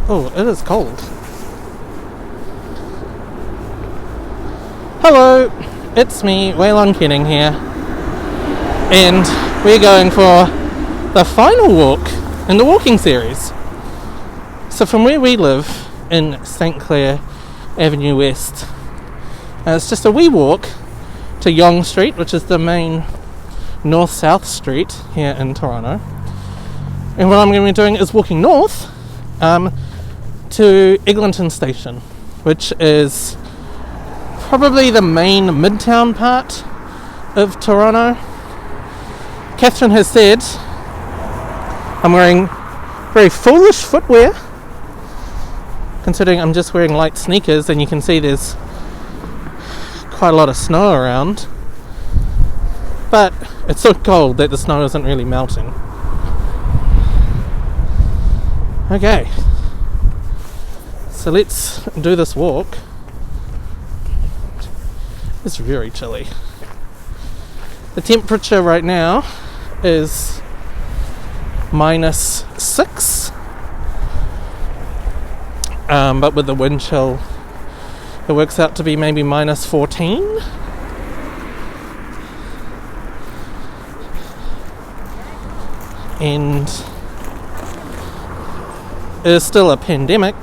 Oh, it is cold. Hello, it's me, Waylon Kenning here, and we're going for the final walk in the walking series. So from where we live in Clair Avenue West, it's just a wee walk to Yonge Street, which is the main north-south street here in Toronto. And what I'm going to be doing is walking north to Eglinton Station, which is probably the main Midtown part of Toronto. Catherine has said I'm wearing very foolish footwear, considering I'm just wearing light sneakers and you can see there's quite a lot of snow around. But it's so cold that the snow isn't really melting. Okay, so let's do this walk. It's very chilly. The temperature right now is -6, but with the wind chill it works out to be maybe -14. And it is still a pandemic,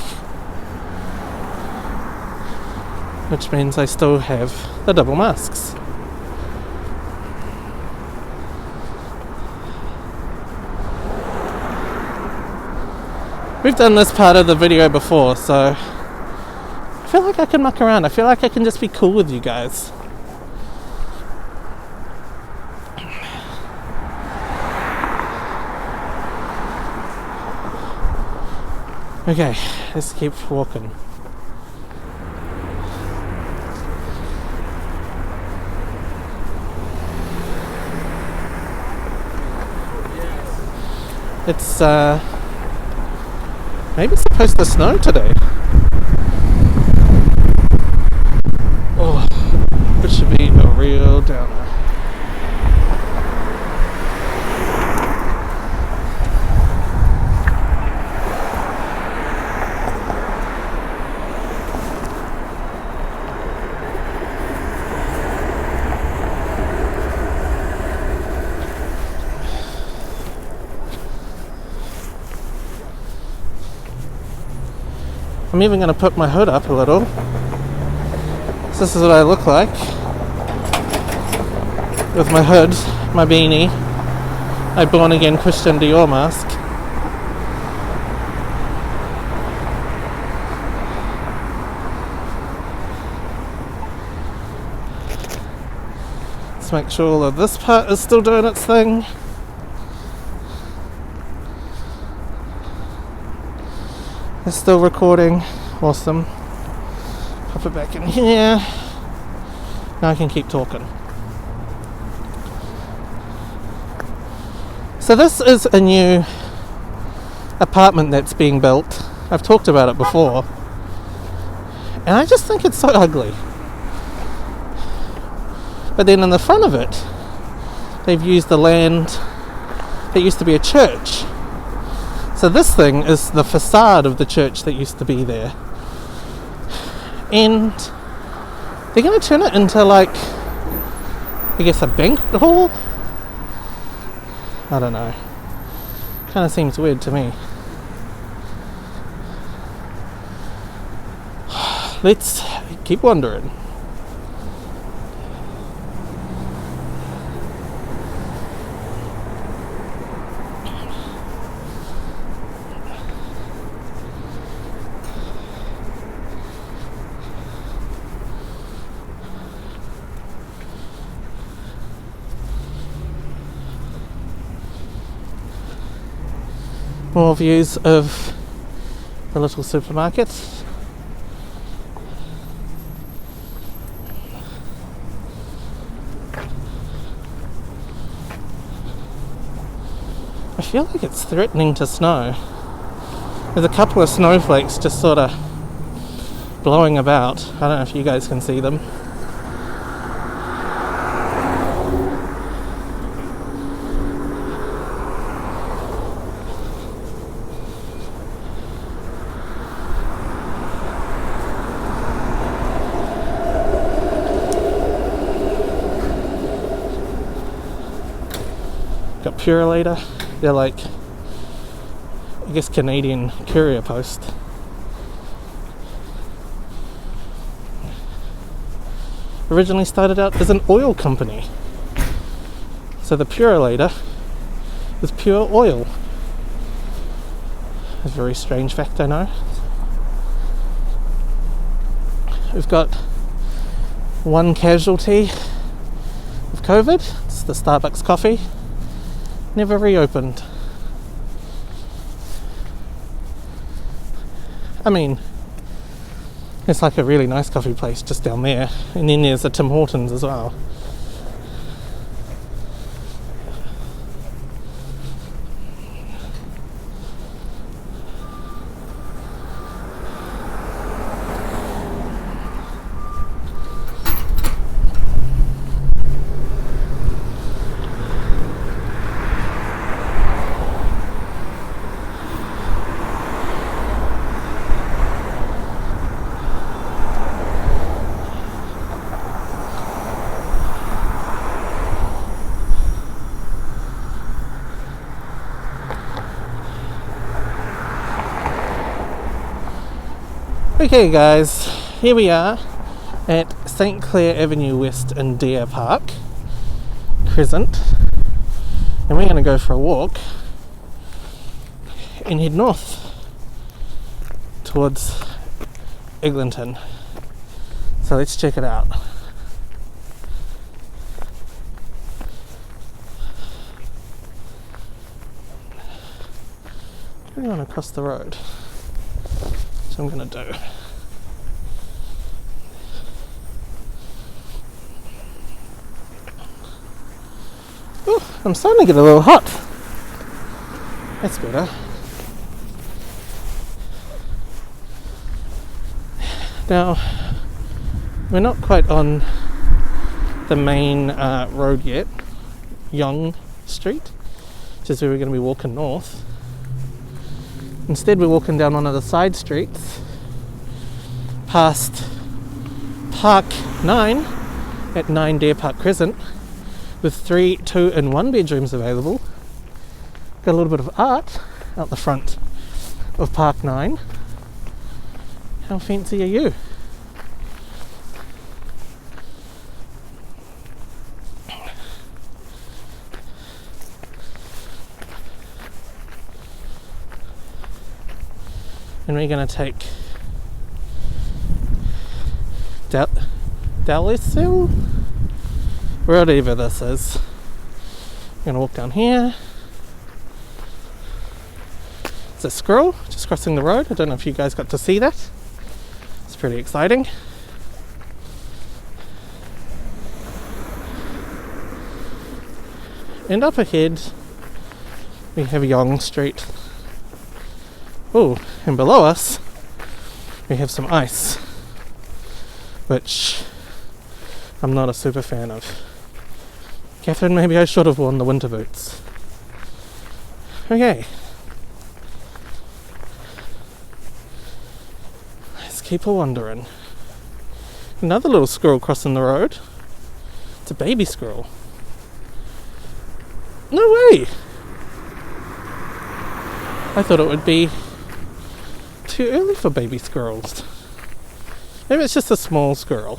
which means I still have the double masks. We've done this part of the video before, so I feel like I can muck around. I feel like I can just be cool with you guys. Okay, let's keep walking. It's maybe it's supposed to snow today. Oh, it should be a real downer. I'm even going to put my hood up a little. So this is what I look like with my hood, my beanie, my Born Again Christian Dior mask. Let's make sure all of this part is still doing its thing. It's still recording. Awesome. Pop it back in here. Now I can keep talking. So this is a new apartment that's being built. I've talked about it before. And I just think it's so ugly. But then in the front of it, they've used the land that used to be a church. So this thing is the facade of the church that used to be there. And they're going to turn it into like, I guess, a banquet hall? I don't know. Kind of seems weird to me. Let's keep wandering. More views of the little supermarket. I feel like it's threatening to snow. There's a couple of snowflakes just sort of blowing about. I don't know if you guys can see them. Purolator. They're like, I guess, Canadian courier post. Originally started out as an oil company. So the Purolator is pure oil. A very strange fact, I know. We've got one casualty of COVID. It's the Starbucks coffee. Never reopened. I mean, it's like a really nice coffee place just down there. And then there's a Tim Hortons as well. Okay guys, here we are at St. Clair Avenue West in Deer Park Crescent, and we're going to go for a walk and head north towards Eglinton. So let's check it out. Going on across the road. So I'm going to do. Ooh, I'm starting to get a little hot. That's better. Now, we're not quite on the main road yet, Yonge Street, which is where we're going to be walking north. Instead, we're walking down one of the side streets past Park 9 at 9 Deer Park Crescent with 3, 2 and 1 bedrooms available. Got a little bit of art out the front of Park 9. How fancy are you? And we're going to take Dalesville, wherever this is. We're going to walk down here. It's a squirrel just crossing the road. I don't know if you guys got to see that. It's pretty exciting. And up ahead we have Yonge Street. Oh, and below us we have some ice, which I'm not a super fan of. Catherine, maybe I should have worn the winter boots. Okay. Let's keep a wandering. Another little squirrel crossing the road. It's a baby squirrel. No way! I thought it would be too early for baby squirrels. Maybe it's just a small squirrel.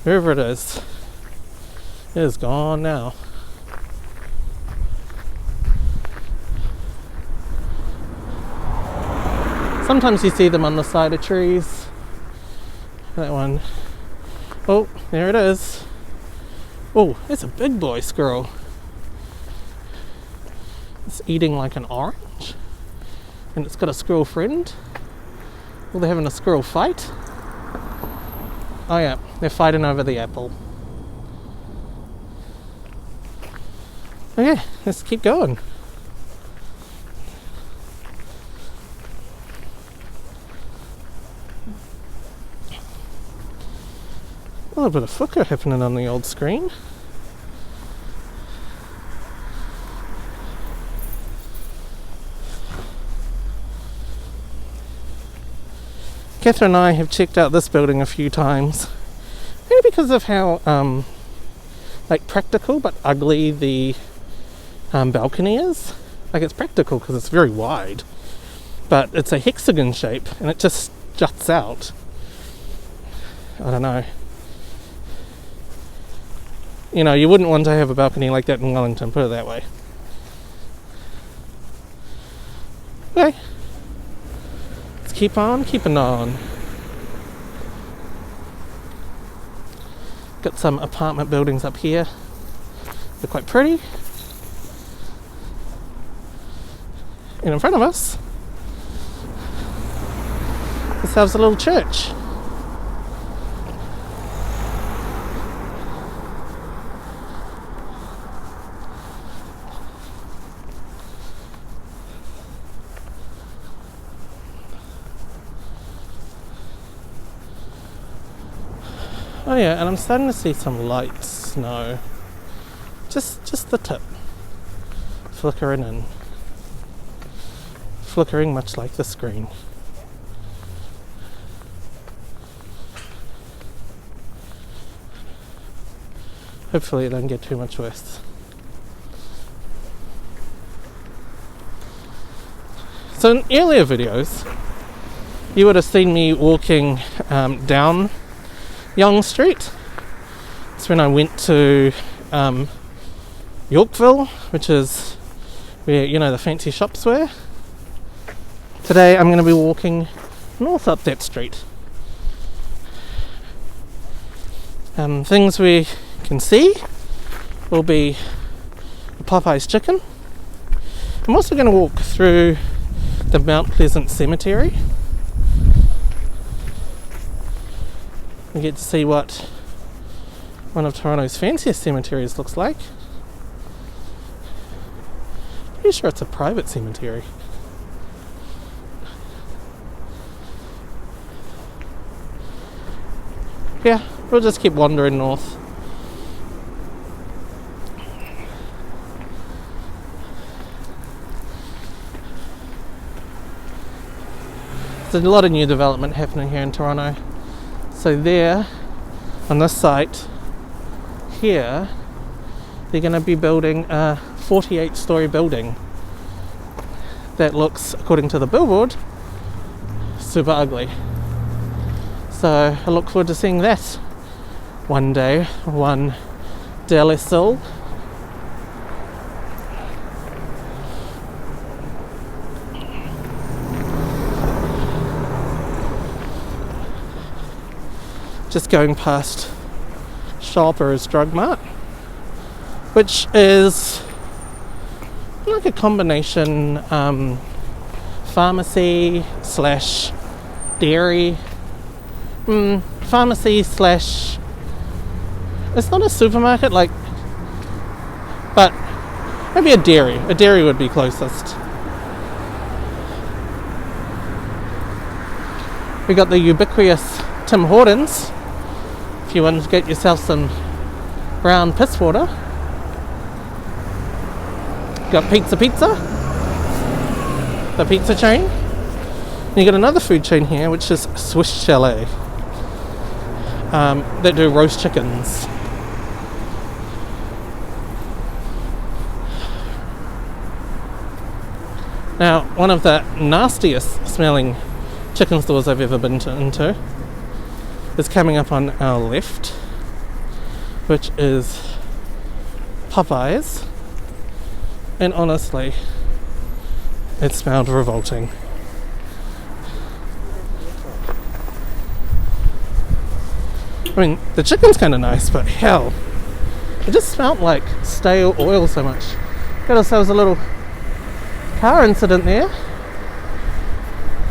Wherever it is gone now. Sometimes you see them on the side of trees. That one. Oh, there it is. Oh, it's a big boy squirrel. It's eating like an orange. And it's got a squirrel friend. Well, they're having a squirrel fight. Oh yeah, they're fighting over the apple. Okay, let's keep going. A little bit of flicker happening on the old screen. Catherine and I have checked out this building a few times, maybe because of how like practical but ugly the balcony is. Like, it's practical because it's very wide, but it's a hexagon shape and it just juts out. I don't know. You know, you wouldn't want to have a balcony like that in Wellington, put it that way. Okay. Let's keep on keeping on. Got some apartment buildings up here. They're quite pretty. And in front of us, ourselves a little church. Oh yeah, and I'm starting to see some lights now. Just the tip. Flickering in. Flickering much like the screen. Hopefully it doesn't get too much worse. So in earlier videos, you would have seen me walking down Yonge Street. It's when I went to Yorkville, which is where, you know, the fancy shops were. Today I'm going to be walking north up that street. Things we can see will be the Popeye's chicken. I'm also going to walk through the Mount Pleasant Cemetery. We get to see what one of Toronto's fanciest cemeteries looks like. Pretty sure it's a private cemetery. Yeah, we'll just keep wandering north. There's a lot of new development happening here in Toronto. So there, on this site here, they're going to be building a 48-storey building that looks, according to the billboard, super ugly. So I look forward to seeing that one day, one Delisil. Just going past Shoppers Drug Mart, which is like a combination pharmacy slash dairy. Pharmacy slash, it's not a supermarket, like, but maybe a dairy. A dairy would be closest. We got the ubiquitous Tim Hortons. If you want to get yourself some brown piss water. Got Pizza, the pizza chain. And you got another food chain here, which is Swiss Chalet. That do roast chickens. Now, one of the nastiest smelling chicken stores I've ever been into is coming up on our left, which is Popeye's, and honestly, it smelled revolting. I mean, the chicken's kind of nice, but hell, it just smelled like stale oil so much. Got ourselves a little car incident there.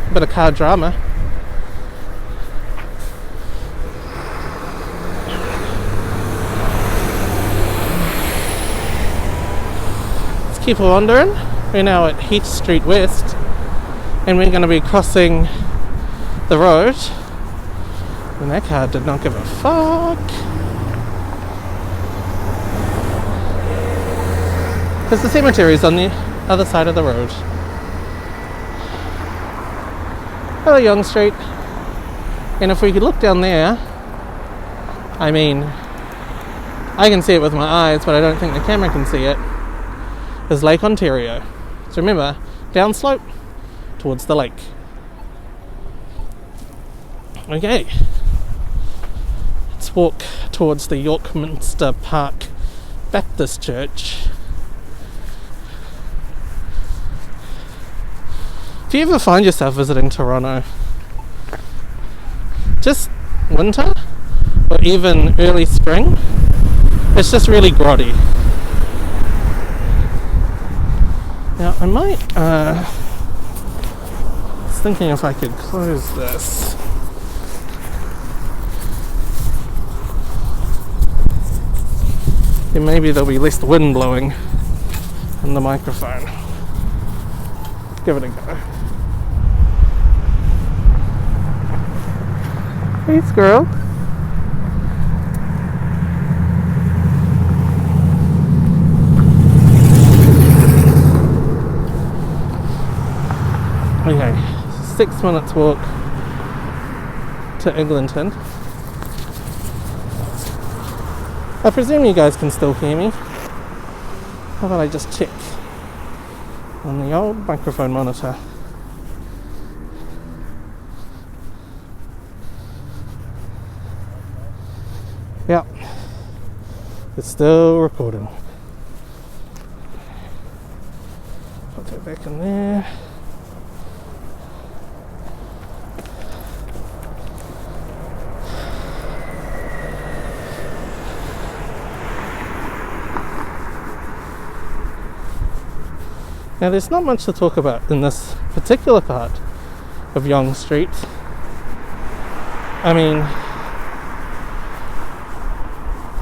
A bit of car drama. Let's keep wandering. We're now at Heath Street West, and we're going to be crossing the road. And that car did not give a fuck. Because the cemetery is on the other side of the road. Hello, Yonge Street. And if we could look down there, I mean, I can see it with my eyes, but I don't think the camera can see it, is Lake Ontario. So remember, downslope towards the lake. Okay, let's walk towards the York Minster Park Baptist Church. If you ever find yourself visiting Toronto, just winter or even early spring, it's just really grotty. Now I might, I was thinking if I could close this. Then maybe there'll be less wind blowing in the microphone. Let's give it a go. Hey squirrel. Okay, 6 minutes walk to Eglinton. I presume you guys can still hear me. How about I just check on the old microphone monitor? Yep, it's still recording. Put that back in there. Now there's not much to talk about in this particular part of Yonge Street. I mean,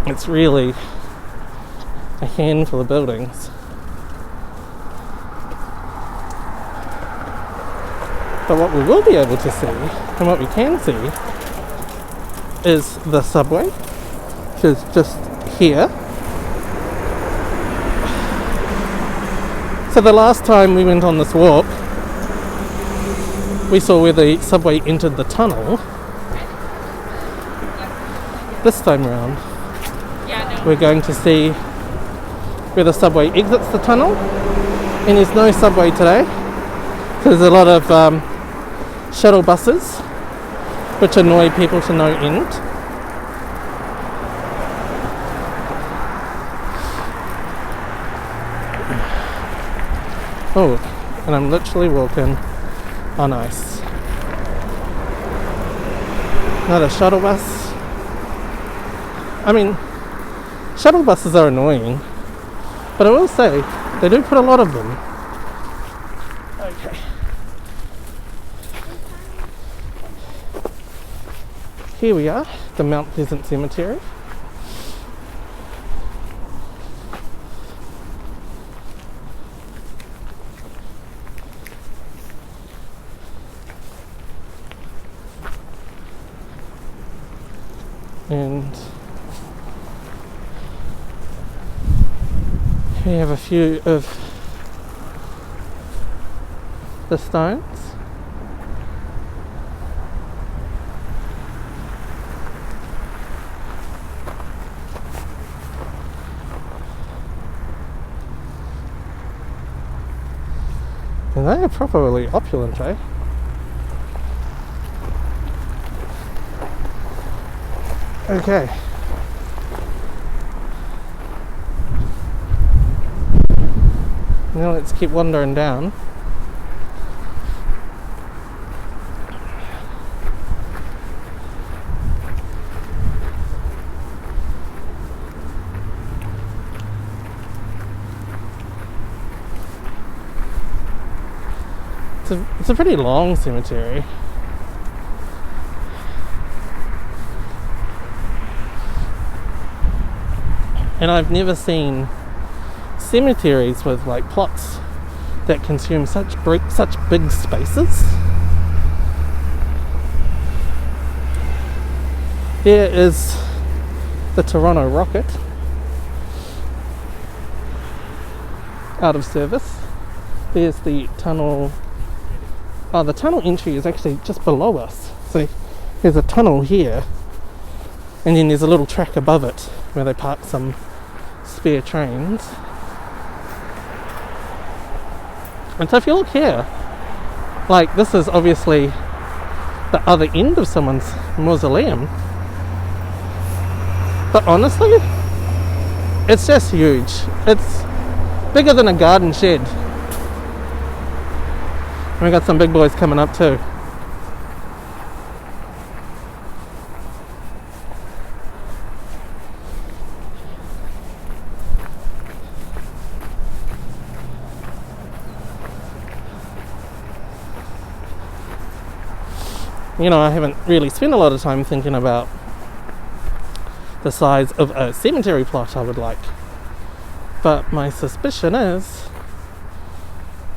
it's really a handful of buildings. But what we will be able to see, and what we can see, is the subway, which is just here. So the last time we went on this walk, we saw where the subway entered the tunnel. This time around, we're going to see where the subway exits the tunnel, and there's no subway today. So there's a lot of shuttle buses, which annoy people to no end. Oh, and I'm literally walking on ice. Another shuttle bus. I mean, shuttle buses are annoying, but I will say, they do put a lot of them. Okay. Here we are, the Mount Pleasant Cemetery. And we have a few of the stones. And they are properly opulent, eh? Okay. Now let's keep wandering down. It's a pretty long cemetery. And I've never seen cemeteries with like plots that consume such big spaces. Here is the Toronto Rocket out of service. There's the tunnel. Oh, the tunnel entry is actually just below us. See, there's a tunnel here, and then there's a little track above it where they park some spare trains. And so if you look here, like this is obviously the other end of someone's mausoleum. But honestly, it's just huge. It's bigger than a garden shed. And we got some big boys coming up too. You know, I haven't really spent a lot of time thinking about the size of a cemetery plot I would like. But my suspicion is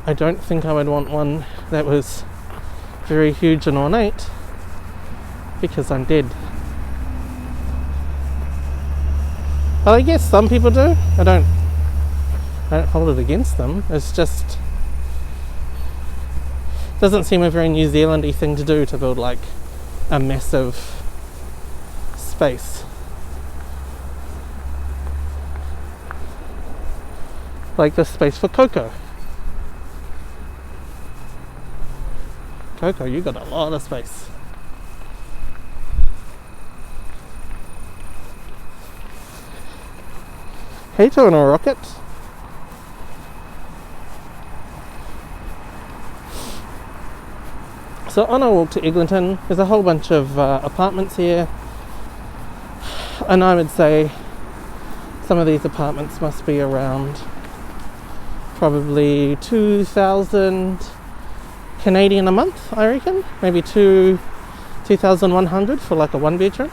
I don't think I would want one that was very huge and ornate, because I'm dead. But I guess some people do. I don't hold it against them. It's just doesn't seem a very New Zealand-y thing to do, to build like a massive space. Like this space for Coco. Coco, you got a lot of space. Hey, to a rocket. So on our walk to Eglinton, there's a whole bunch of apartments here, and I would say some of these apartments must be around probably 2,000 Canadian a month, I reckon. Maybe 2,100 for like a one bedroom.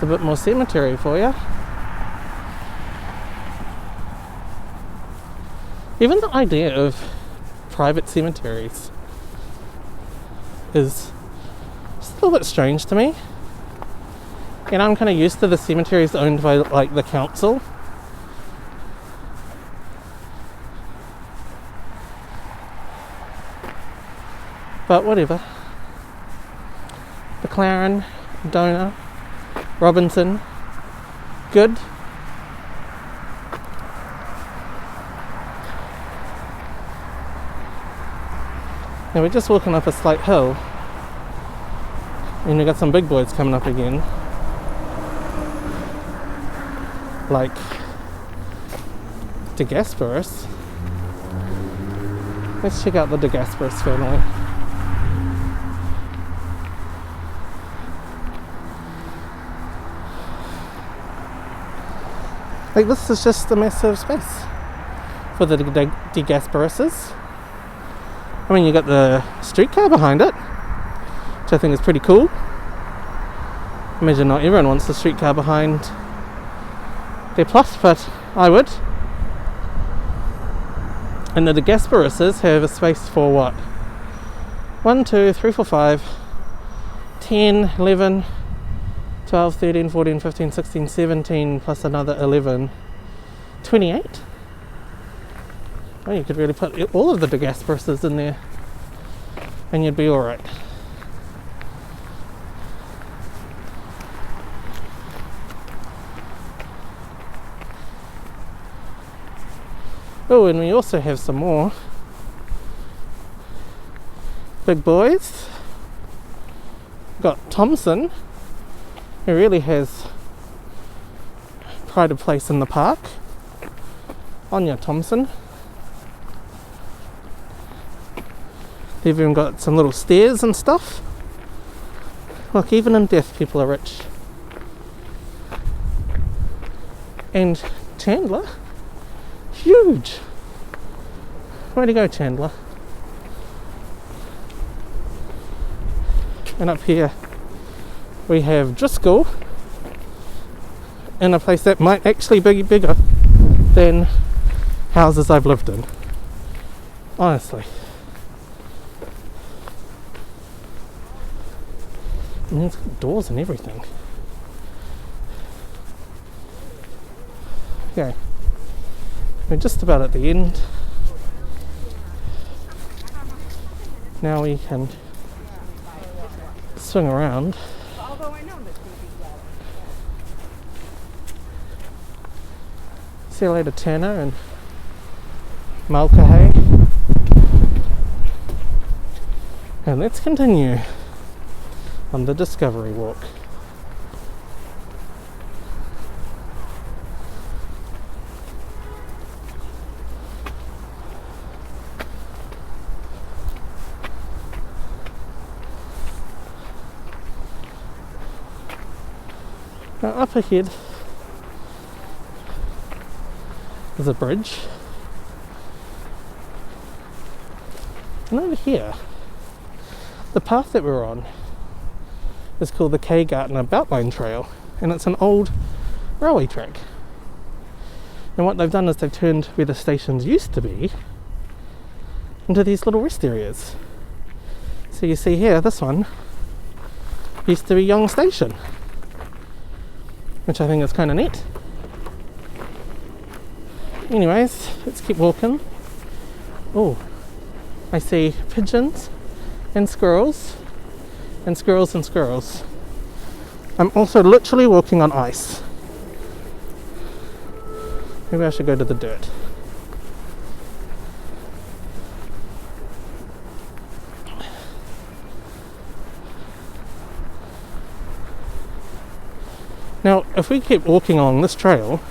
A bit more cemetery for you. Even the idea of private cemeteries is just a little bit strange to me. You know, I'm kind of used to the cemeteries owned by like the council. But whatever. The Claren, Donor, Robinson, good. Now we're just walking up a slight hill, and we got some big boys coming up again, like De Gasperis. Let's check out the De Gasperis family. Like, this is just a massive space for the De Gasperises. I mean, you got the streetcar behind it, which I think is pretty cool. Imagine not everyone wants the streetcar behind their plot, but I would. And the De Gasperises have a space for what? 1, 2, 3, 4, 5, 10, 11, 12, 13, 14, 15, 16, 17, plus another 11, 28. Well, you could really put all of the De Gasperises in there and you'd be alright. Oh, and we also have some more big boys. Got Thompson, who really has pride of place in the park. Anya Thompson. They've even got some little stairs and stuff. Look, even in death people are rich. And Chandler, huge. Way to go, Chandler. And up here we have Driscoll, in a place that might actually be bigger than houses I've lived in. Honestly. I mean, it's got doors and everything. Okay. We're just about at the end. Now we can swing around. See you later, Tanner and Mulcahy. And let's continue on the Discovery Walk. Now up ahead is a bridge, and over here the path that we're on is called the Gartner Beltline Trail, and it's an old railway track. And what they've done is they've turned where the stations used to be into these little rest areas. So you see here, this one used to be Yonge Station, which I think is kind of neat. Anyways, let's keep walking. Oh, I see pigeons and squirrels and squirrels and squirrels. I'm also literally walking on ice. Maybe I should go to the dirt. Now, if we keep walking along this trail,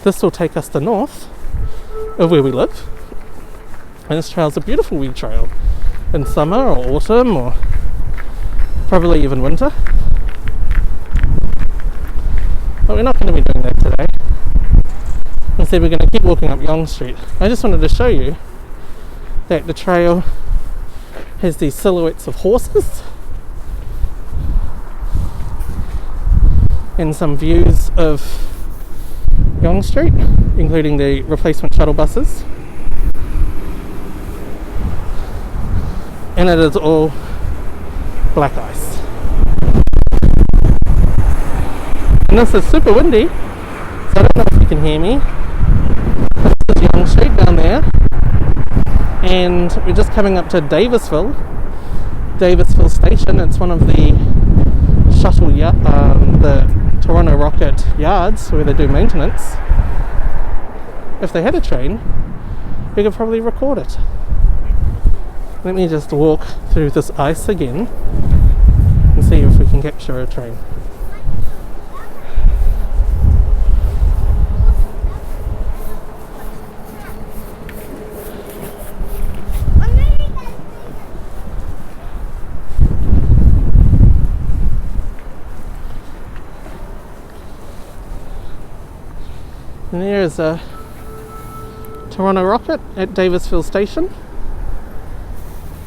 this will take us to north of where we live. And this trail's a beautiful wee trail in summer or autumn or probably even winter. But we're not going to be doing that today. Instead, we're going to keep walking up Yonge Street. I just wanted to show you that the trail has these silhouettes of horses and some views of Yonge Street, including the replacement shuttle buses. And it is all black ice. And this is super windy, so I don't know if you can hear me. This is Yonge Street down there. And we're just coming up to Davisville Station. It's one of the shuttle, the Toronto Rocket yards where they do maintenance. If they had a train, we could probably record it. Let me just walk through this ice again and see if we can capture a train. And there's a Toronto Rocket at Davisville Station.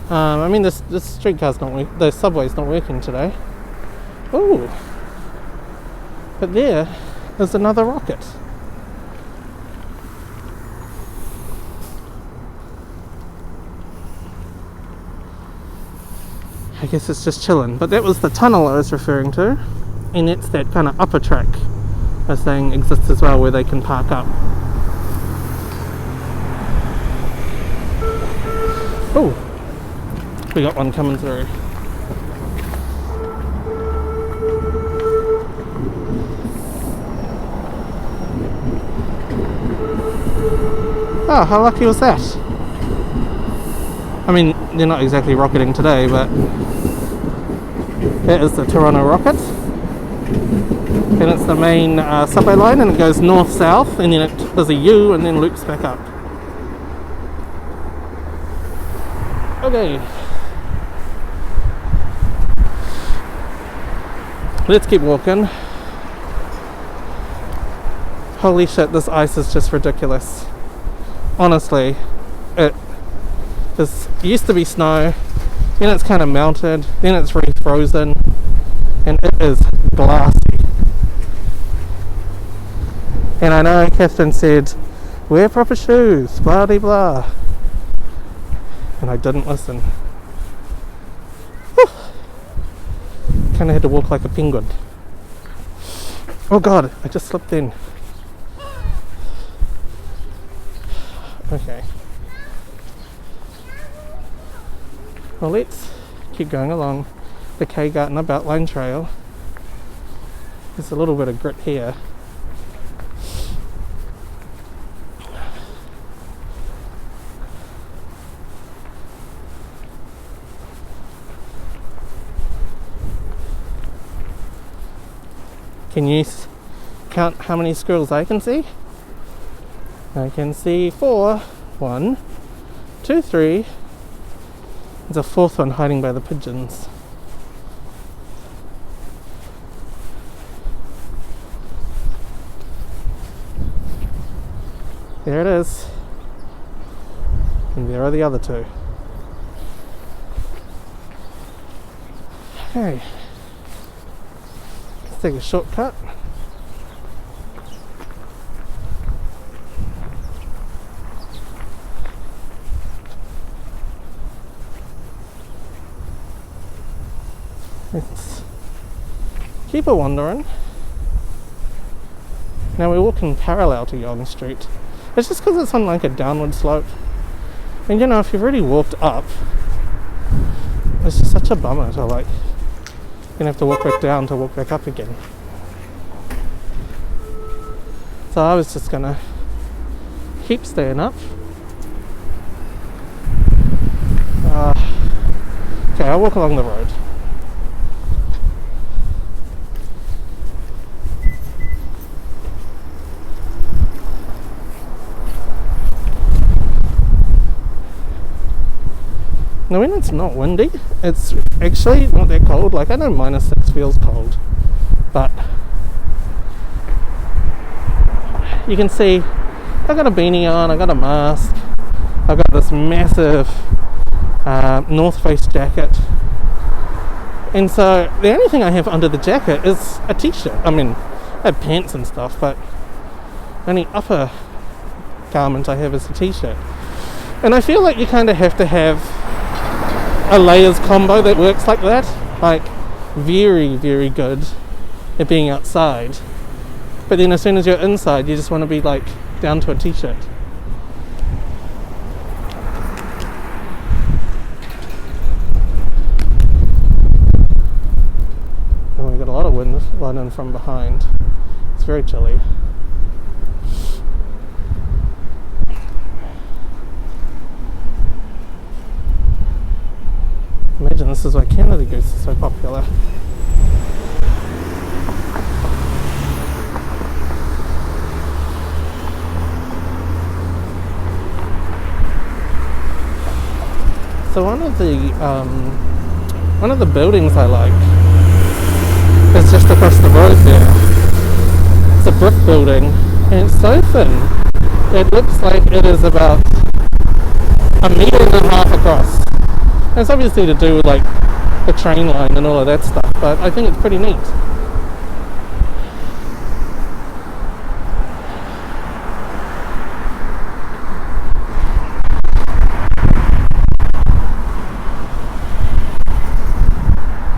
I mean, this streetcar's not working, the subway's not working today. Ooh! But there is another rocket. I guess it's just chilling. But that was the tunnel I was referring to, and it's that kind of upper track I was saying exists as well, where they can park up. Oh, we got one coming through. Oh, how lucky was that? I mean, they're not exactly rocketing today, but that is the Toronto Rocket. And it's the main subway line, and it goes north-south, and then it does a U and then loops back up. Okay. Let's keep walking. Holy shit, this ice is just ridiculous. Honestly, this used to be snow, then it's kind of melted, then it's refrozen, and it is glassy. And I know Catherine said, wear proper shoes, blah de blah, and I didn't listen. Kind of had to walk like a penguin. Oh god, I just slipped in. Okay. Well, let's keep going along the Gartner Beltline trail. There's a little bit of grit here. Can you count how many squirrels I can see? I can see 4. 1, 2, 3. There's a 4th one hiding by the pigeons. There it is. And there are the other 2. Okay. Let's take a shortcut. Let's keep a wandering. Now we're walking parallel to Yonge Street. It's just because it's on like a downward slope. And you know, if you've already walked up, it's just such a bummer to like, you're gonna have to walk back down to walk back up again. So I was just gonna keep staying up. Okay, I'll walk along the road. Now when it's not windy, it's actually not that cold. Like I know -6 feels cold, but you can see I got a beanie on, I got a mask, I got this massive North Face jacket, and so the only thing I have under the jacket is a t-shirt. I mean, I have pants and stuff, but the only upper garment I have is a t-shirt. And I feel like you kind of have to have a layers combo that works like that, like very, very good at being outside, but then as soon as you're inside you just want to be like down to a t-shirt. And we got a lot of wind blowing in from behind. It's very chilly. Imagine this is why Canada Goose is so popular. So one of the buildings I like is just across the road there. It's a brick building and it's so thin. It looks like it is about 1.5 meters across. It's obviously to do with like the train line and all of that stuff, but I think it's pretty neat.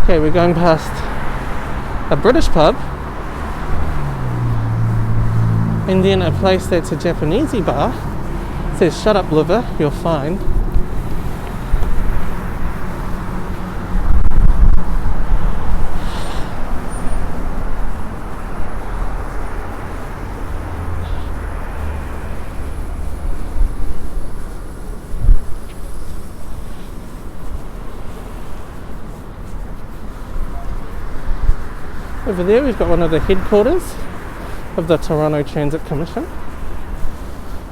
Okay, we're going past a British pub and then a place that's a Japanesey bar. It says "Shut up, liver, you're fine." Over there we've got one of the headquarters of the Toronto Transit Commission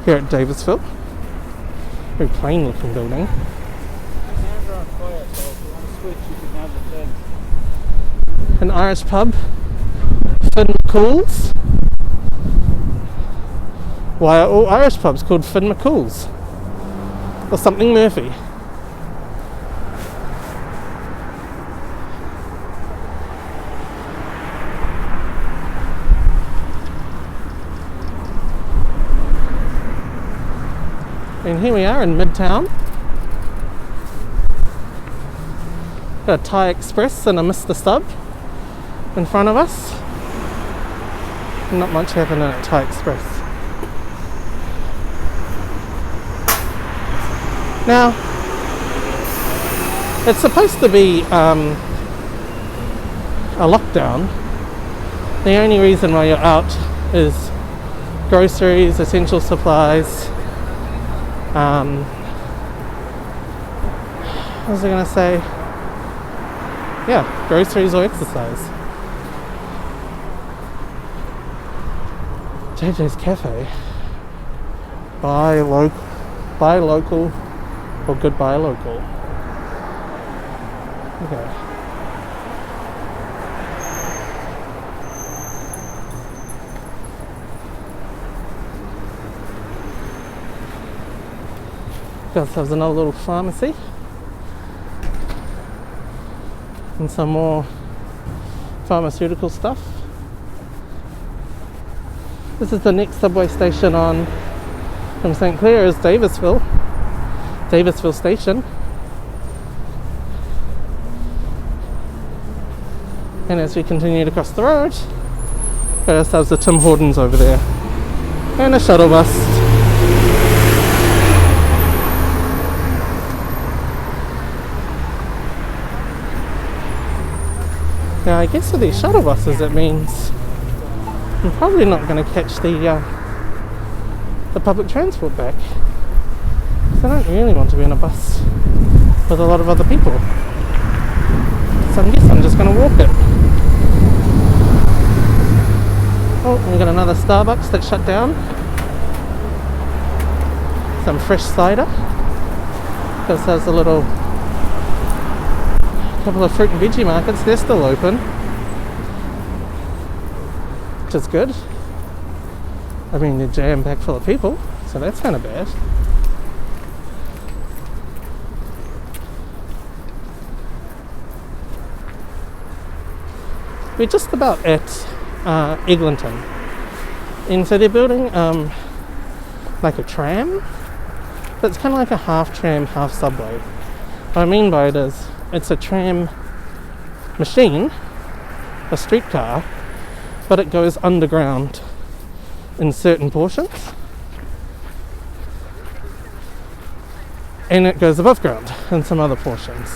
here at Davisville. Very plain looking building. An Irish pub, Finn McCool's. Why are all Irish pubs called Finn McCool's? Or something Murphy? And here we are in Midtown. Got a Thai Express and a Mr. Sub in front of us. Not much happening at Thai Express. Now, it's supposed to be a lockdown. The only reason why you're out is groceries, essential supplies. What was I going to say? Yeah, groceries or exercise. JJ's Cafe. Buy local or goodbye local. Okay. Got ourselves another little pharmacy. And some more pharmaceutical stuff. This is the next subway station on from St. Clair is Davisville Station. And as we continued across the road, got ourselves a Tim Hortons over there. And a shuttle bus. Now I guess with these shuttle buses it means I'm probably not going to catch the public transport back. So I don't really want to be in a bus with a lot of other people. So I guess I'm just going to walk it. Oh, we got another Starbucks that shut down. Some fresh cider. This has a little couple of fruit and veggie markets. They're still open, which is good. I mean, they're jam-packed full of people, so that's kind of bad. We're just about at Eglinton, and so they're building like a tram, but it's kind of like a half tram, half subway. What I mean by it is it's a tram machine, a streetcar, but it goes underground in certain portions, and it goes above ground in some other portions.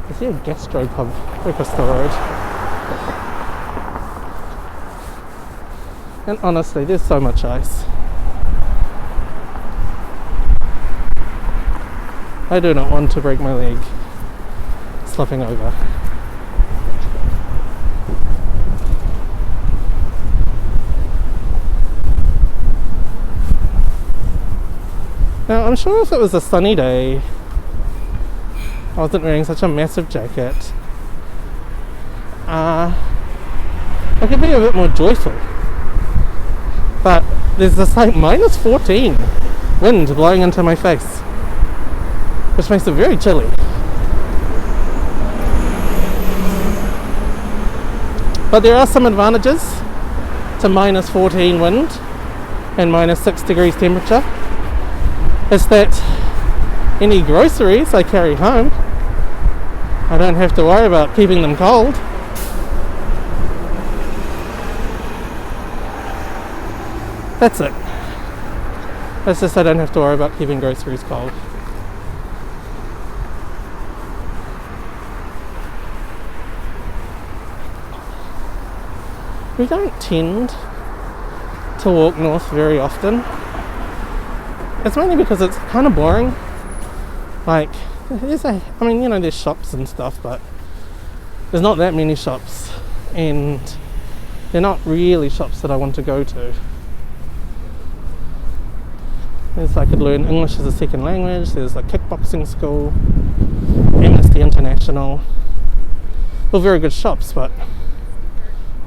I see a gastro pub across the road. And honestly, there's so much ice. I do not want to break my leg slipping over. Now, I'm sure if it was a sunny day, I wasn't wearing such a massive jacket, I could be a bit more joyful. But there's this like minus 14 wind blowing into my face, which makes it very chilly. But there are some advantages to minus 14 wind and minus 6 degrees temperature. Is that any groceries I carry home, I don't have to worry about keeping them cold. That's it. That's just I don't have to worry about keeping groceries cold. We don't tend to walk north very often. It's mainly because it's kind of boring. Like, there's shops and stuff, but there's not that many shops, and they're not really shops that I want to go to. There's I could learn English as a second language, there's a kickboxing school, Amnesty International. All very good shops, but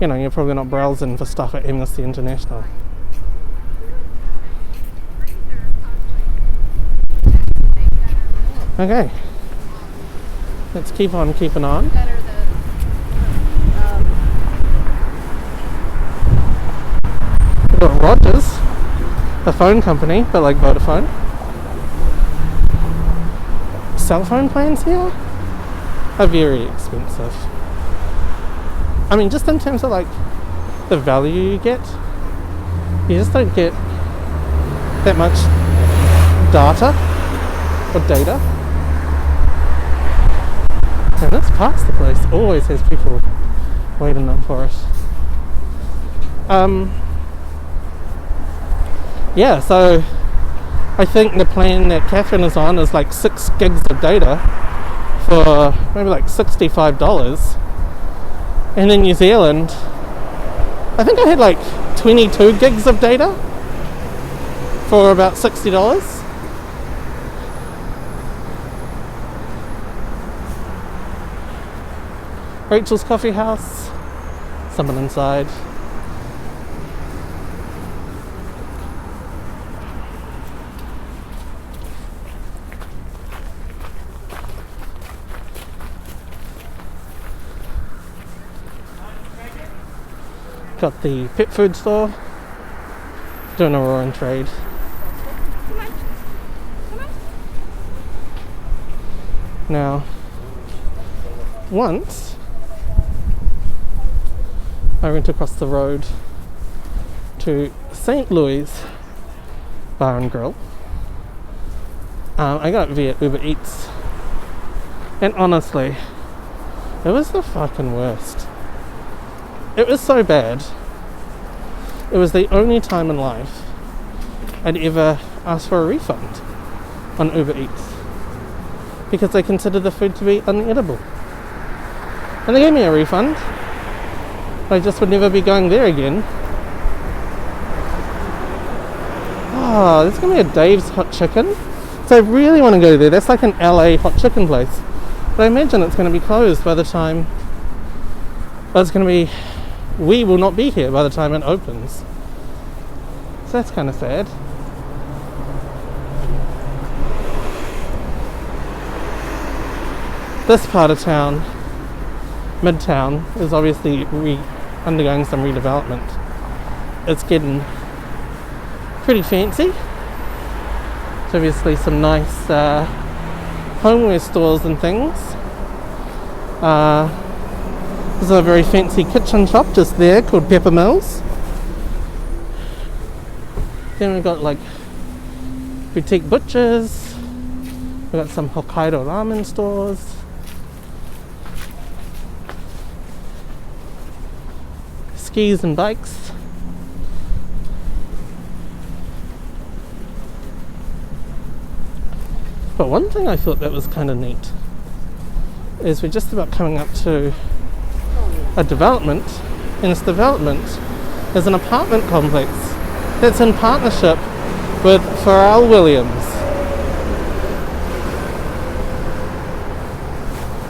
you know, you're probably not browsing for stuff at Amnesty International. Okay, let's keep on keeping on. We've got Rogers, the phone company, but like Vodafone. Cell phone plans here are very expensive. I mean, just in terms of like the value you get, you just don't get that much data or data. And this past the place always has people waiting up for it. Yeah, so I think the plan that Catherine is on is like 6 gigs of data for maybe like $65. And in New Zealand, I think I had like 22 gigs of data for about $60. Rachel's Coffee House, someone inside. Got the pet food store, doing a roaring trade. Now, once I went across the road to St. Louis Bar and Grill. I got it via Uber Eats, and honestly, it was the fucking worst. It was so bad. It was the only time in life I'd ever asked for a refund on Uber Eats because they considered the food to be unedible. And they gave me a refund. I just would never be going there again. Oh, there's going to be a Dave's Hot Chicken. So I really want to go there. That's like an LA hot chicken place. But I imagine it's going to be closed by the time... Well, it's going to be... We will not be here by the time it opens. So that's kind of sad. This part of town, Midtown, is obviously undergoing some redevelopment. It's getting pretty fancy. There's obviously some nice homeware stores and things. There's a very fancy kitchen shop just there called Pepper Mills. Then we've got like boutique butchers. We've got some Hokkaido ramen stores. Skis and bikes. But one thing I thought that was kind of neat is we're just about coming up to a development, and this development is an apartment complex that's in partnership with Pharrell Williams.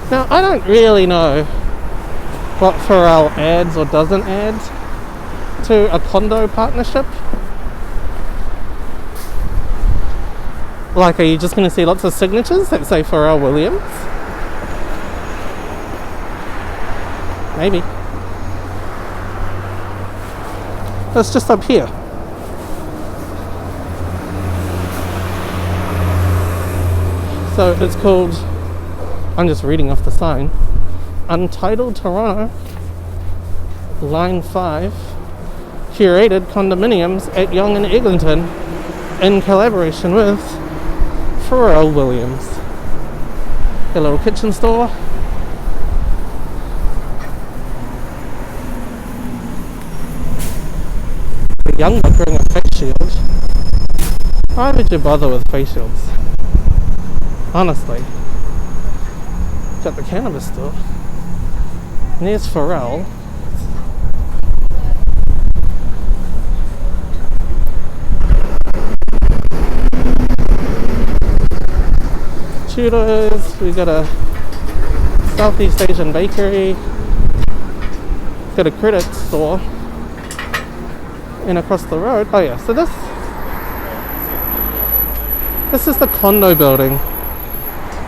Now, I don't really know what Pharrell adds or doesn't add to a condo partnership. Like, are you just going to see lots of signatures that say Pharrell Williams? Maybe. That's just up here. So it's called, I'm just reading off the sign, Untitled Toronto, Line 5, curated condominiums at Yonge and Eglinton in collaboration with Pharrell Williams. A little kitchen store. A young look wearing a face shield. Why would you bother with face shields? Honestly. Got the cannabis store. And there's Pharrell. Tudors, we got a Southeast Asian bakery, got a credit store in across the road. Oh yeah, so this is the condo building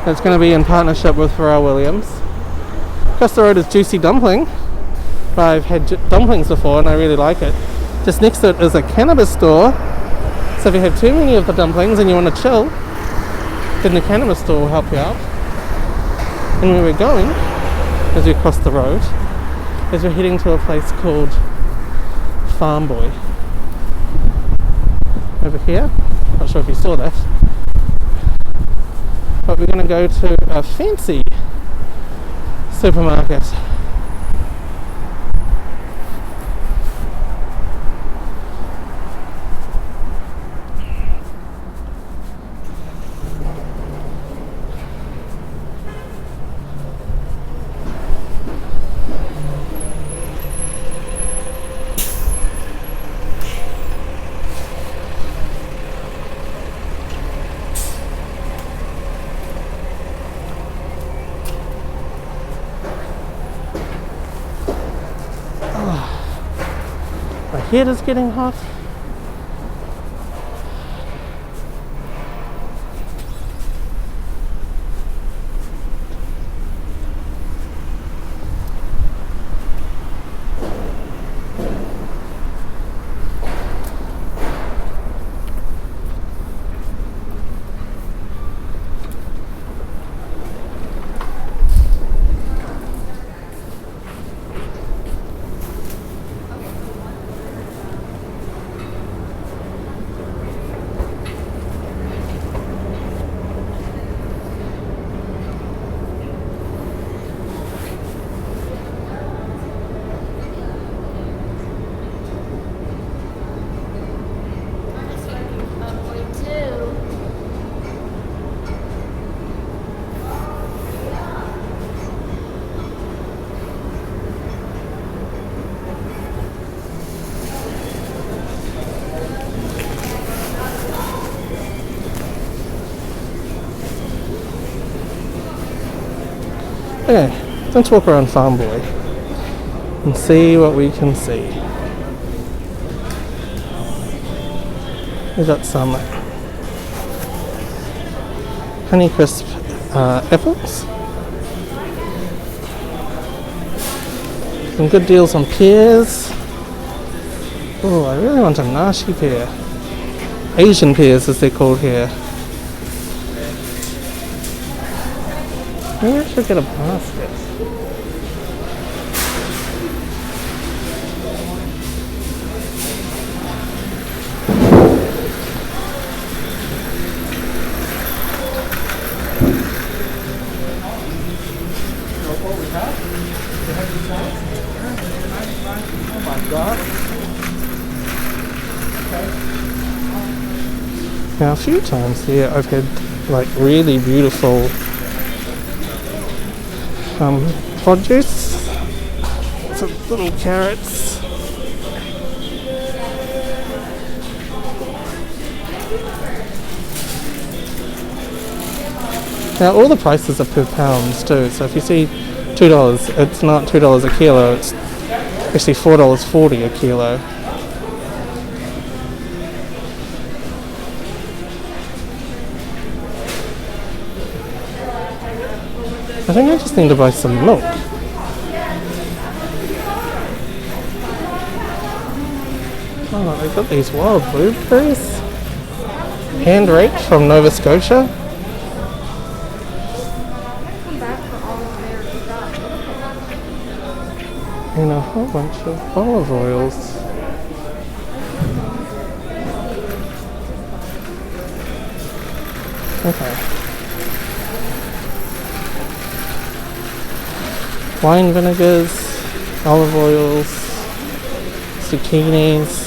that's going to be in partnership with Pharrell Williams. Across the road is Juicy Dumpling. I've had dumplings before and I really like it. Just next to it is a cannabis store. So if you have too many of the dumplings and you want to chill, then the cannabis store will help you out. And where we're going, as we cross the road, is we're heading to a place called Farm Boy. Over here, not sure if you saw that. But we're going to go to a fancy supermarket. My head is getting hot. Okay, let's walk around Farm Boy and see what we can see. We've got some Honeycrisp apples. Some good deals on pears. Oh, I really want a nashi pear. Asian pears as they're called here. Maybe I should get a basket. Oh my god. Now a few times here I've had like really beautiful produce. Some little carrots. Now all the prices are per pounds too, so if you see $2, it's not $2 a kilo, it's actually $4.40 a kilo. I think I just need to buy some milk. Oh, they've got these wild blueberries. Hand raked from Nova Scotia. And a whole bunch of olive oils. Okay. Wine vinegars, olive oils, zucchinis,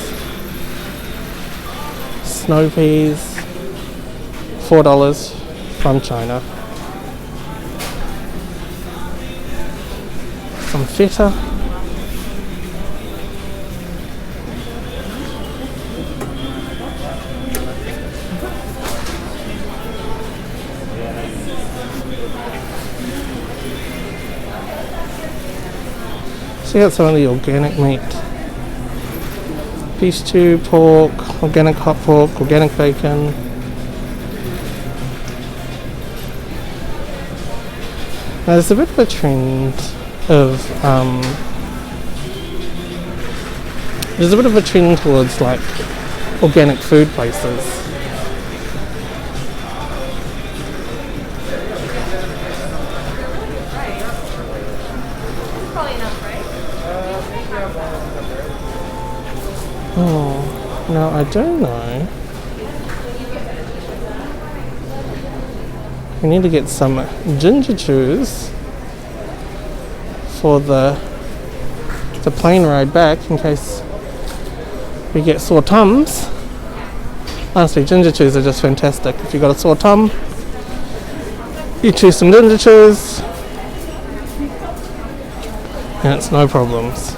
snow peas, $4 from China. Some feta. Check out some of the organic meat. Beef stew, pork, organic hot pork, organic bacon. Now there's a bit of a trend towards like organic food places. Oh, now I don't know. We need to get some ginger chews for the plane ride back in case we get sore tums. Honestly, ginger chews are just fantastic. If you've got a sore tum, you chew some ginger chews and it's no problems.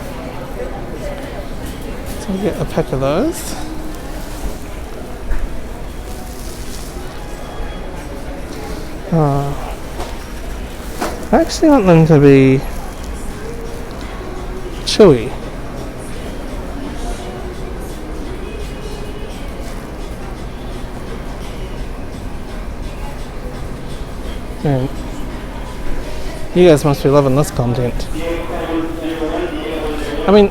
So we'll get a pack of those. I actually want them to be chewy. Man, you guys must be loving this content. I mean,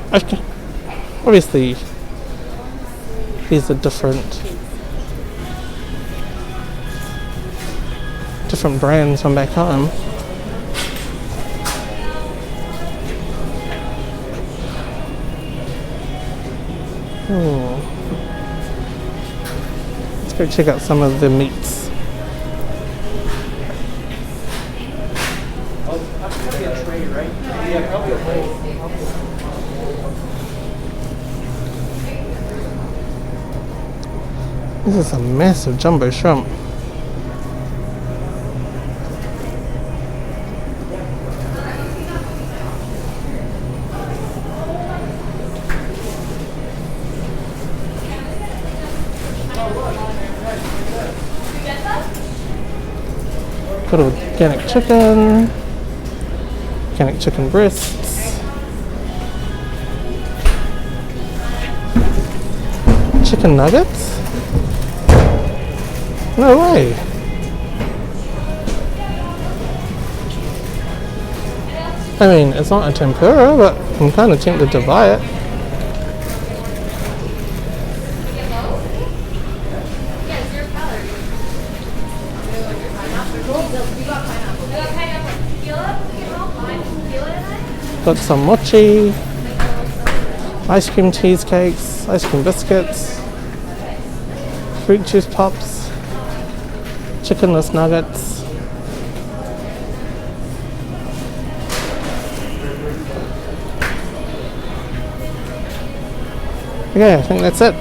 obviously these are different brands from back home. Oh. Let's go check out some of the meats. This is a massive jumbo shrimp. Got organic chicken breasts, chicken nuggets. No way. I mean, it's not a tempura, but I'm kind of tempted to buy it. Got some mochi, ice cream cheesecakes, ice cream biscuits, fruit juice pops, chickenless nuggets. Okay, I think that's it.